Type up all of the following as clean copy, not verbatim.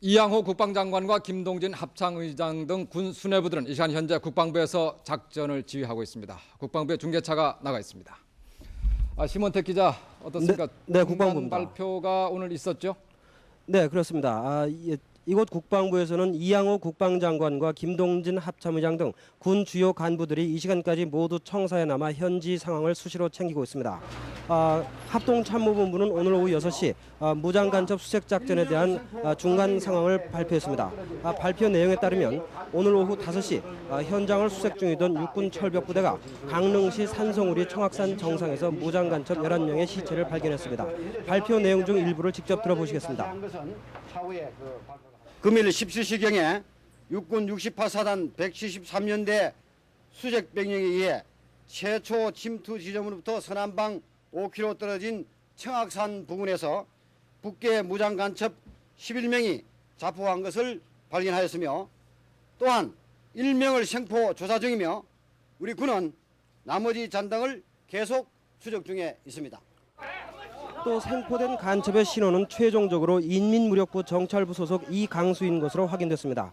이양호 국방장관과 김동진 합참의장 등 군 수뇌부들은 이 시간 현재 국방부에서 작전을 지휘하고 있습니다. 국방부의 중계차가 나가 있습니다. 심원택 기자 어떻습니까? 네, 국방부입니다. 발표가 오늘 있었죠? 네, 그렇습니다. 이곳 국방부에서는 이양호 국방장관과 김동진 합참의장 등 군 주요 간부들이 이 시간까지 모두 청사에 남아 현지 상황을 수시로 챙기고 있습니다. 합동참모본부는 오늘 오후 6시 무장간첩 수색작전에 대한 중간 상황을 발표했습니다. 발표 내용에 따르면 오늘 오후 5시 현장을 수색 중이던 육군 철벽부대가 강릉시 산성우리 청악산 정상에서 무장간첩 11명의 시체를 발견했습니다. 발표 내용 중 일부를 직접 들어보시겠습니다. 금일 17시경에 육군 68사단 173년대 수색병력에 의해 최초 침투 지점으로부터 서남방 5km 떨어진 청악산 부근에서 북계 무장간첩 11명이 자포한 것을 발견하였으며 또한 1명을 생포 조사 중이며 우리 군은 나머지 잔당을 계속 추적 중에 있습니다. 또 생포된 간첩의 신원은 최종적으로 인민무력부 정찰부 소속 이강수인 것으로 확인됐습니다.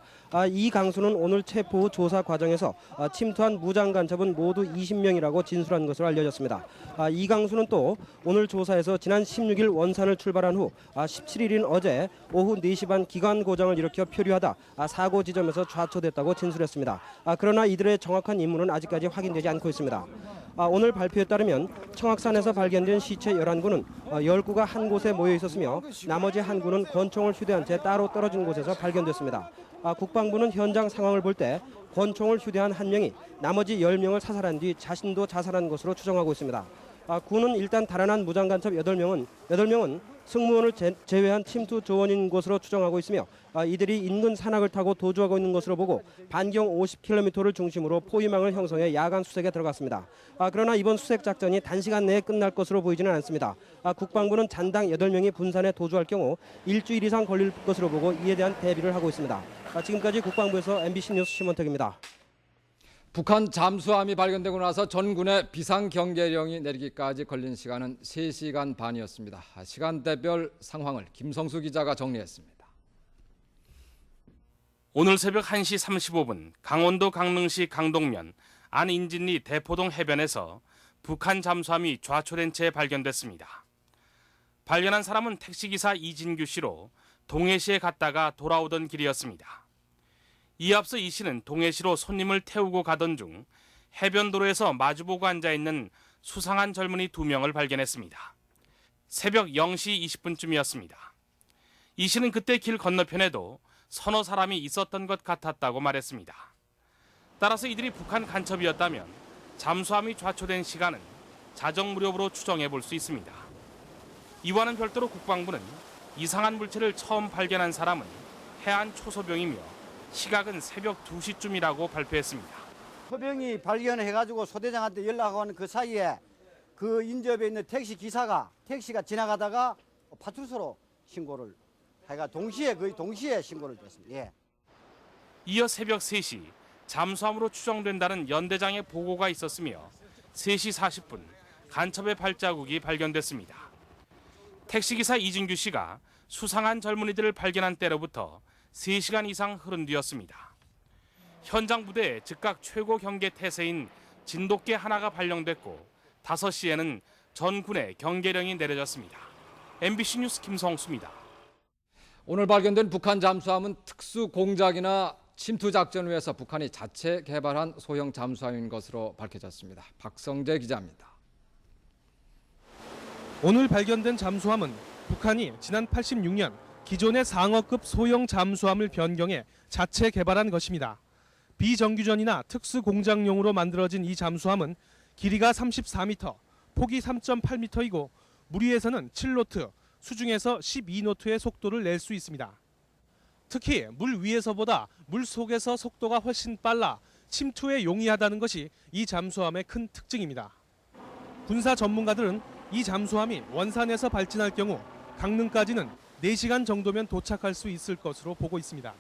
이강수는 오늘 체포 후 조사 과정에서 침투한 무장간첩은 모두 20명이라고 진술한 것으로 알려졌습니다. 이강수는 또 오늘 조사에서 지난 16일 원산을 출발한 후 17일인 어제 오후 4시 반 기관 고장을 일으켜 표류하다 사고 지점에서 좌초됐다고 진술했습니다. 그러나 이들의 정확한 임무는 아직까지 확인되지 않고 있습니다. 오늘 발표에 따르면 청악산에서 발견된 시체 11구는 10구가 한 곳에 모여 있었으며 나머지 한 구는 권총을 휴대한 채 따로 떨어진 곳에서 발견됐습니다. 국방부는 현장 상황을 볼 때 권총을 휴대한 한 명이 나머지 10명을 사살한 뒤 자신도 자살한 것으로 추정하고 있습니다. 군은 일단 달아난 무장간첩 8명은 승무원을 제외한 침투 조원인 것으로 추정하고 있으며 이들이 인근 산악을 타고 도주하고 있는 것으로 보고 반경 50km를 중심으로 포위망을 형성해 야간 수색에 들어갔습니다. 그러나 이번 수색 작전이 단시간 내에 끝날 것으로 보이지는 않습니다. 국방부는 잔당 8명이 분산해 도주할 경우 일주일 이상 걸릴 것으로 보고 이에 대한 대비를 하고 있습니다. 지금까지 국방부에서 MBC 뉴스 심원택입니다. 북한 잠수함이 발견되고 나서 전군에 비상경계령이 내리기까지 걸린 시간은 3시간 반이었습니다. 시간대별 상황을 김성수 기자가 정리했습니다. 오늘 새벽 1시 35분 강원도 강릉시 강동면 안인진리 대포동 해변에서 북한 잠수함이 좌초된 채 발견됐습니다. 발견한 사람은 택시기사 이진규 씨로 동해시에 갔다가 돌아오던 길이었습니다. 이에 앞서 이 씨는 동해시로 손님을 태우고 가던 중 해변도로에서 마주보고 앉아있는 수상한 젊은이 2명을 발견했습니다. 새벽 0시 20분쯤이었습니다. 이 씨는 그때 길 건너편에도 서너 사람이 있었던 것 같았다고 말했습니다. 따라서 이들이 북한 간첩이었다면 잠수함이 좌초된 시간은 자정 무렵으로 추정해 볼 수 있습니다. 이와는 별도로 국방부는 이상한 물체를 처음 발견한 사람은 해안 초소병이며 시각은 새벽 2시쯤이라고 발표했습니다. 소병이 발견해가지고 소대장한테 연락하는 그 사이에 그 인접에 있는 택시가 지나가다가 파출소로 신고를 해가 거의 동시에 신고를 했습니다. 예. 이어 새벽 3시 잠수함으로 추정된다는 연대장의 보고가 있었으며 3시 40분 간첩의 발자국이 발견됐습니다. 택시기사 이진규 씨가 수상한 젊은이들을 발견한 때로부터 3시간 이상 흐른 뒤였습니다. 현장 부대에 즉각 최고 경계 태세인 진돗개 하나가 발령됐고 5시에는 전 군에 경계령이 내려졌습니다. MBC 뉴스 김성수입니다. 오늘 발견된 북한 잠수함은 특수 공작이나 침투 작전을 위해서 북한이 자체 개발한 소형 잠수함인 것으로 밝혀졌습니다. 박성재 기자입니다. 오늘 발견된 잠수함은 북한이 지난 86년 기존의 상어급 소형 잠수함을 변경해 자체 개발한 것입니다. 비정규전이나 특수 공작용으로 만들어진 이 잠수함은 길이가 34m, 폭이 3.8m이고 물 위에서는 7노트, 수중에서 12노트의 속도를 낼 수 있습니다. 특히 물 위에서보다 물 속에서 속도가 훨씬 빨라 침투에 용이하다는 것이 이 잠수함의 큰 특징입니다. 군사 전문가들은 이 잠수함이 원산에서 발진할 경우 강릉까지는 4시간 정도면 도착할 수 있을 것으로 보고 있습니다.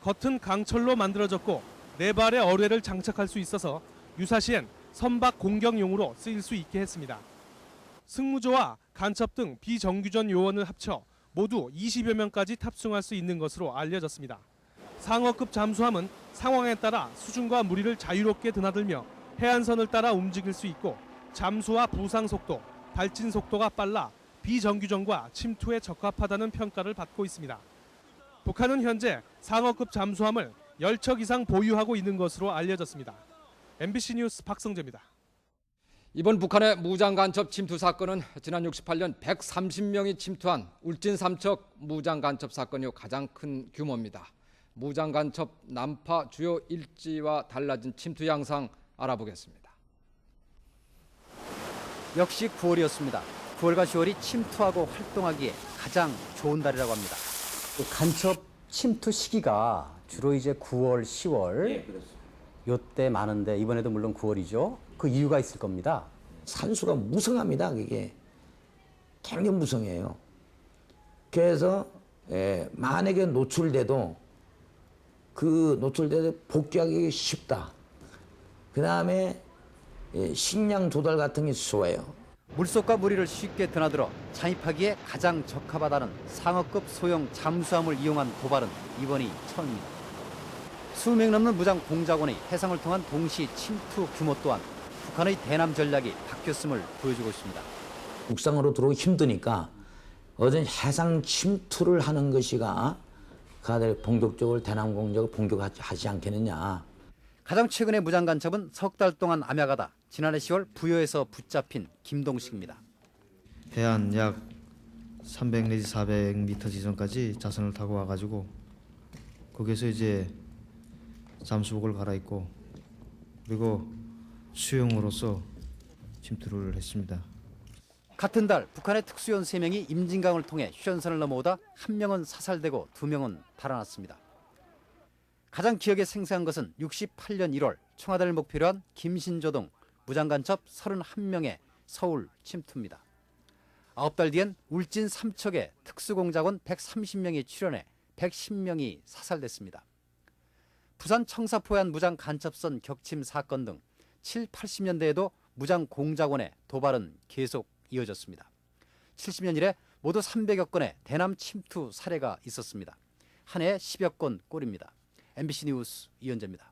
겉은 강철로 만들어졌고 4발의 어뢰를 장착할 수 있어서 유사시엔 선박 공격용으로 쓰일 수 있게 했습니다. 승무조와 간첩 등 비정규전 요원을 합쳐 모두 20여 명까지 탑승할 수 있는 것으로 알려졌습니다. 상어급 잠수함은 상황에 따라 수중과 무리를 자유롭게 드나들며 해안선을 따라 움직일 수 있고 잠수와 부상 속도, 발진 속도가 빨라 비정규전과 침투에 적합하다는 평가를 받고 있습니다. 북한은 현재 상어급 잠수함을 10척 이상 보유하고 있는 것으로 알려졌습니다. MBC 뉴스 박성재입니다. 이번 북한의 무장 간첩 침투 사건은 지난 68년 130명이 침투한 울진 삼척 무장 간첩 사건이 가장 큰 규모입니다. 무장 간첩 난파 주요 일지와 달라진 침투 양상 알아보겠습니다. 역시 9월이었습니다. 9월과 10월이 침투하고 활동하기에 가장 좋은 달이라고 합니다. 간첩 침투 시기가 주로 이제 9월, 10월 요때 많은데 이번에도 물론 9월이죠. 그 이유가 있을 겁니다. 산수가 무성합니다. 그게 굉장히 무성해요. 그래서 만약에 노출돼도 복귀하기 쉽다. 그 다음에 식량 조달 같은 게 수월해요. 물속과 무리를 쉽게 드나들어 잠입하기에 가장 적합하다는 상어급 소형 잠수함을 이용한 도발은 이번이 처음입니다. 수백 넘는 무장 공작원의 해상을 통한 동시 침투 규모 또한 북한의 대남 전략이 바뀌었음을 보여주고 있습니다. 국상으로 들어오기 힘드니까 어전 해상 침투를 하는 것이가 가들 본격적으로 대남 공작을 본격하지 않겠느냐. 가장 최근의 무장 간첩은 석 달 동안 암약하다 지난해 10월 부여에서 붙잡힌 김동식입니다. 해안 약 300 내지 400m 지점까지 자선을 타고 와가지고 거기서 이제 잠수복을 갈아입고 그리고 수영으로서 침투를 했습니다. 같은 달 북한의 특수요원 3명이 임진강을 통해 휴전선을 넘어오다 1명은 사살되고 2명은 달아났습니다. 가장 기억에 생생한 것은 68년 1월 청와대를 목표로 한 김신조 등 무장간첩 31명의 서울 침투입니다. 9달 뒤엔 울진 삼척에 특수공작원 130명이 출연해 110명이 사살됐습니다. 부산 청사포에 한 무장간첩선 격침 사건 등 7, 80년대에도 무장공작원의 도발은 계속 이어졌습니다. 70년 이래 모두 300여 건의 대남 침투 사례가 있었습니다. 한 해 10여 건 꼴입니다. MBC 뉴스 이현재입니다.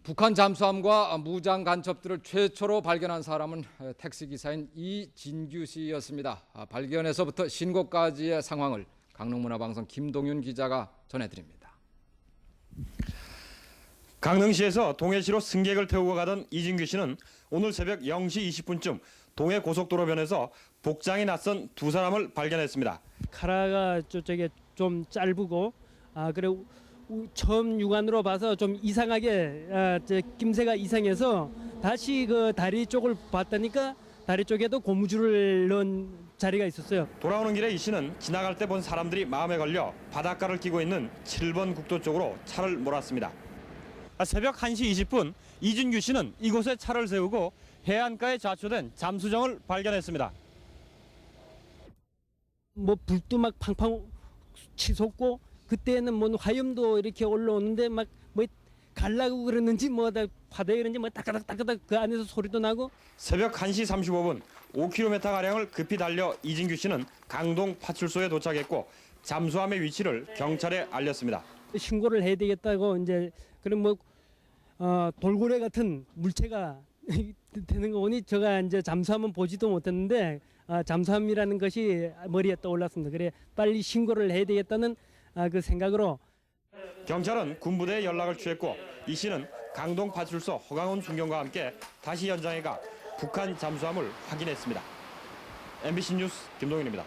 북한 잠수함과 무장 간첩들을 최초로 발견한 사람은 택시기사인 이진규 씨였습니다. 발견에서부터 신고까지의 상황을 강릉문화방송 김동윤 기자가 전해드립니다. 강릉시에서 동해시로 승객을 태우고 가던 이진규 씨는 오늘 새벽 0시 20분쯤 동해 고속도로변에서 복장이 낯선 두 사람을 발견했습니다. 카라가 저쪽에 좀 짧고 그래 처음 육안으로 봐서 좀 이상하게 김새가 이상해서 다시 그 다리 쪽을 봤다니까 다리 쪽에도 고무줄을 넣은 자리가 있었어요. 돌아오는 길에 이 씨는 지나갈 때 본 사람들이 마음에 걸려 바닷가를 끼고 있는 7번 국도 쪽으로 차를 몰았습니다. 새벽 1시 20분 이진규 씨는 이곳에 차를 세우고 해안가에 좌초된 잠수정을 발견했습니다. 뭐 불도 막 팡팡 치솟고 그때는 뭐 화염도 이렇게 올라오는데 막 뭐 갈라고 그러는지 뭐다 바다에 그런지 뭐 따까닥 그 안에서 소리도 나고. 새벽 1시 35분 5km 가량을 급히 달려 이진규 씨는 강동 파출소에 도착했고 잠수함의 위치를 경찰에 알렸습니다. 신고를 해야 되겠다고 이제 그럼 뭐 돌고래 같은 물체가 되는 거 보니 제가 이제 잠수함은 보지도 못했는데 잠수함이라는 것이 머리에 떠올랐습니다. 그래 빨리 신고를 해야 되겠다는 그 생각으로 경찰은 군부대에 연락을 취했고 이 씨는 강동 파출소 허강훈 중경과 함께 다시 현장에 가 북한 잠수함을 확인했습니다. MBC 뉴스 김동윤입니다.